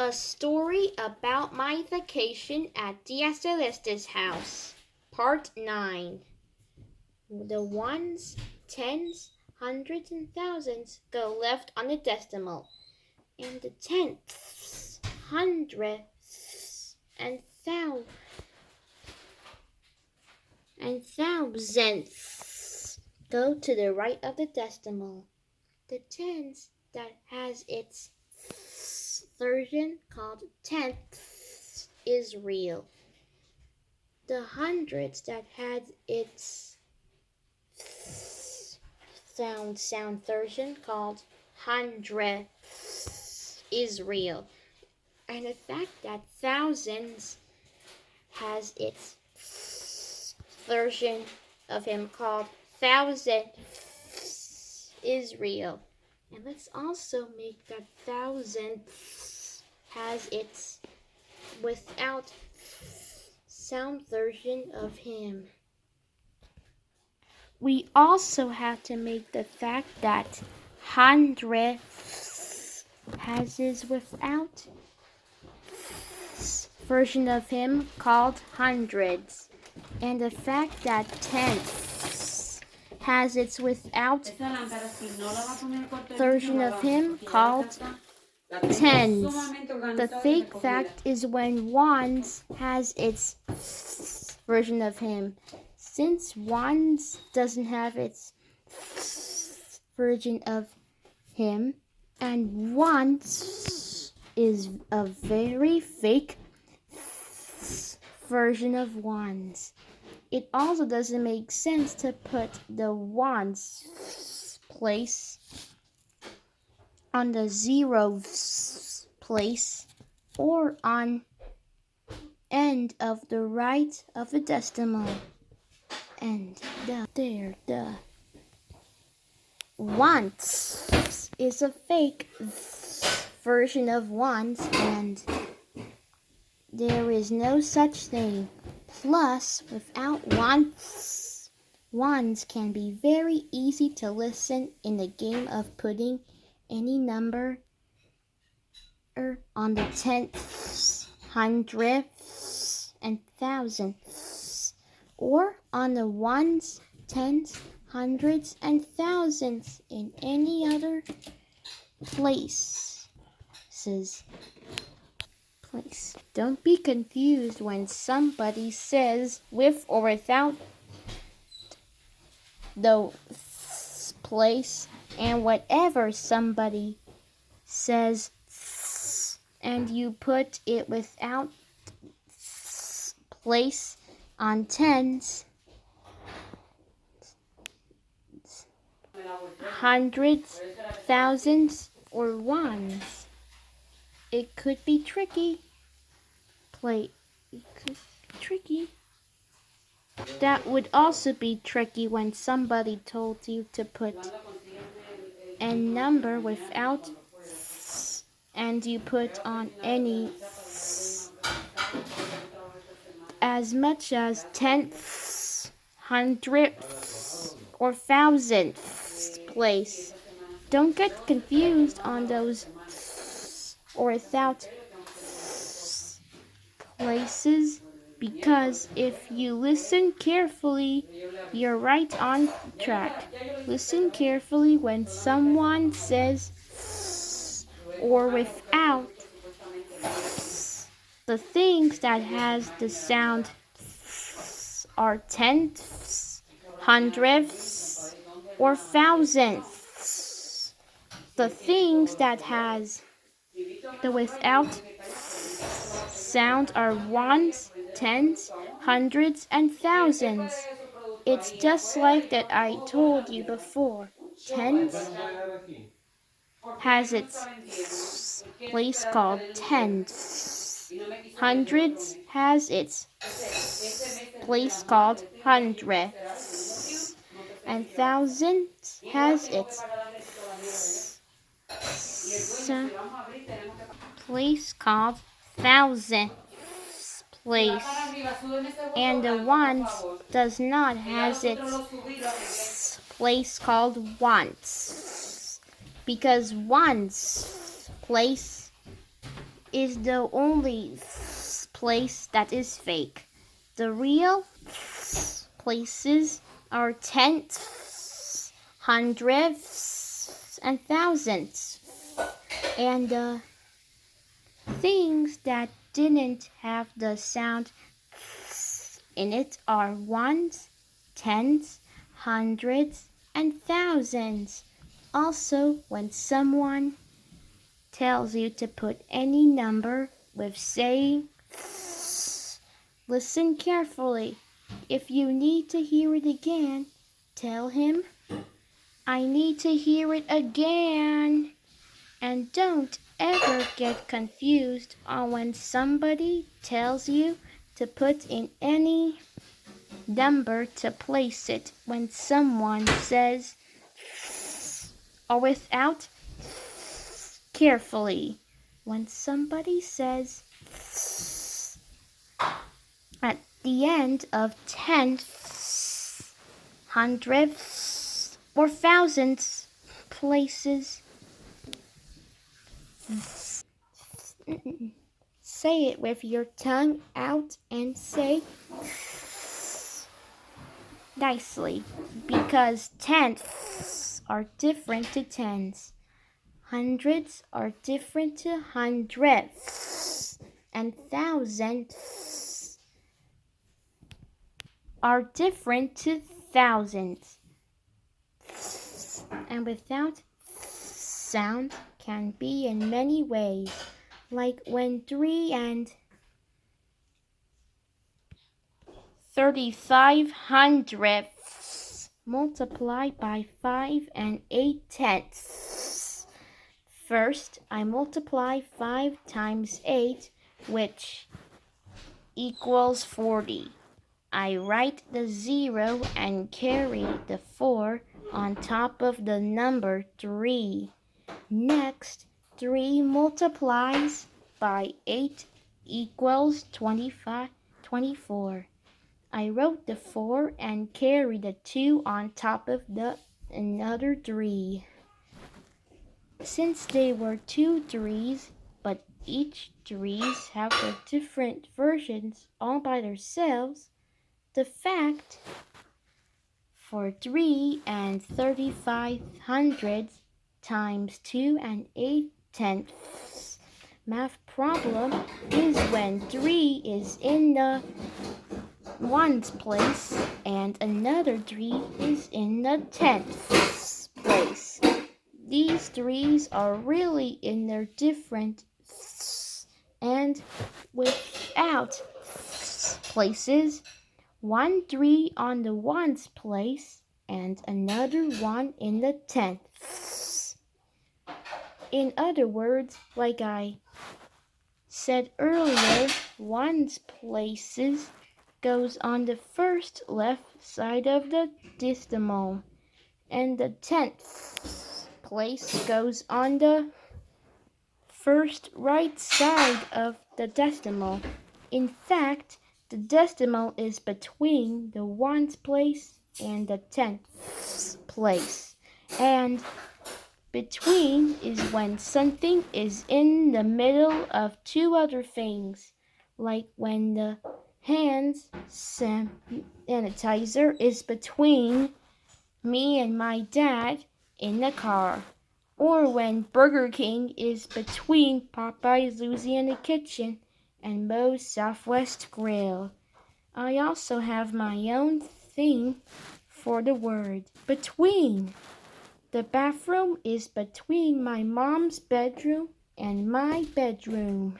A story about my vacation at Tia Celeste's house. Part 9. The ones, tens, hundreds, and thousands go left on the decimal, and the tenths, hundredths, and thousandths go to the right of the decimal. The tens that has its version called tenths is real. The hundreds that had its sound version called hundredths is real. And the fact that thousands has its version of him called thousandths is real. And let's also make that thousandths has its without sound version of him. We also have to make the fact that hundredths has his without version of him called hundreds. And the fact that tenths has its without version of him called tens. The fake fact is when ones has its version of him. Since ones doesn't have its version of him, and ones is a very fake version of ones, it also doesn't make sense to put the ones place on the zeros place or on end of the right of the decimal. And the once is a fake version of once, and there is no such thing. Plus, without once, ones can be very easy to listen in the game of putting any number on the tenths, hundredths, and thousandths, or on the ones, tens, hundreds, and thousands in any other place. Don't be confused when somebody says with or without the place, and whatever somebody says and you put it without place on tens, hundreds, thousands, or ones. It could be tricky. That would also be tricky when somebody told you to put a number without and you put on any as much as tenths, hundredths, or thousandths place. Don't get confused on those or without places, because if you listen carefully, you're right on track. Listen carefully when someone says or without. The things that has the sound are tenths, hundredths, or thousandths. The things that has the without sound are ones, tens, hundreds, and thousands. It's just like that I told you before. Tens has its place called tens. Hundreds has its place called hundredths. And thousands has its place called thousandths place. And the ones does not has its place called once, because once place is the only place that is fake. The real places are tenths, hundredths, and thousandths. And the things that didn't have the sound in it are ones, tens, hundreds, and thousands. Also, when someone tells you to put any number with saying listen carefully. If you need to hear it again, tell him, I need to hear it again. And don't ever get confused on when somebody tells you to put in any number to place it when someone says or without carefully. When somebody says at the end of tenths, hundredths, or thousandths places, say it with your tongue out and say nicely, because tenths are different to tens. Hundreds are different to hundredths, and thousandths are different to thousands. And without sound can be in many ways, like when 3 and 35 hundredths multiply by 5 and 8 tenths. First, I multiply 5 times 8, which equals 40. I write the 0 and carry the 4 on top of the number 3. Next, 3 multiplies by 8 equals 24. I wrote the 4 and carried the 2 on top of the another 3. Since they were 2 3's, but each 3's have their different versions all by themselves, the fact for 3 and 35 hundredths times 2 and 8 tenths math problem is when 3 is in the ones place and another 3 is in the tenths place. These 3's are really in their different and without places. One 3 on the ones place and another 1 in the tenths. In other words, like I said earlier, ones places goes on the first left side of the decimal, and the tenths place goes on the first right side of the decimal. In fact, the decimal is between the ones place and the tenths place, and between is when something is in the middle of two other things, like when the hand sanitizer is between me and my dad in the car, or when Burger King is between Popeye's Louisiana Kitchen and Moe's Southwest Grill. I also have my own thing for the word between. The bathroom is between my mom's bedroom and my bedroom.